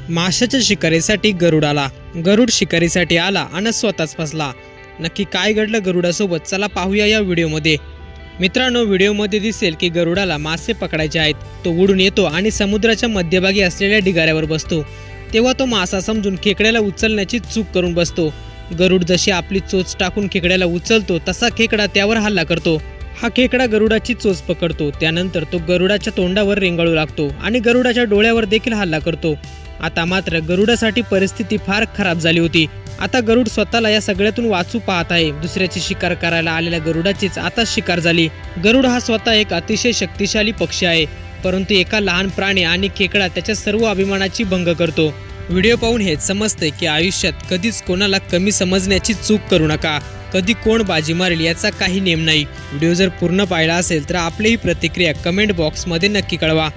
माशाच्या शिकारीसाठी गरुड आला. गरुड शिकारीसाठी आला आणि स्वतःच फसला. नक्की काय घडलं गरुडासोबत, चला पाहूया या व्हिडिओमध्ये. मित्रांनो, व्हिडिओमध्ये दिसेल की गरुडाला मासे पकडायचे आहेत. तो उडून येतो आणि समुद्राच्या मध्यभागी असलेल्या ढिगाऱ्यावर बसतो. तेव्हा तो मासा समजून खेकड्याला उचलण्याची चूक करून बसतो. गरुड जशी आपली चोच टाकून खेकड्याला उचलतो तसा खेकडा त्यावर हल्ला करतो. हा खेकडा गरुडाची चोच पकडतो. त्यानंतर तो गरुडाच्या तोंडावर रेंगाळू लागतो आणि गरुडाच्या डोळ्यावर देखील हल्ला करतो. आता मात्र गरुडासाठी परिस्थिती फार खराब झाली होती. आता गरुड स्वतःला या सगळ्यातून वाचू पाहत आहे. दुसऱ्याची शिकार करायला आलेल्या गरुडाचीच आता शिकार झाली. गरुड हा स्वतः एक अतिशय शक्तिशाली पक्षी आहे, परंतु एका लहान प्राणी आणि खेकडा त्याच्या सर्व अभिमानाची भंग करतो. व्हिडिओ पाहून हेच समजते की आयुष्यात कधीच कोणाला कमी समजण्याची चूक करू नका. कधी कोण बाजी मारेल याचा काही नेम नाही. व्हिडिओ जर पूर्ण पाहिला असेल तर आपलीही प्रतिक्रिया कमेंट बॉक्समध्ये नक्की कळवा.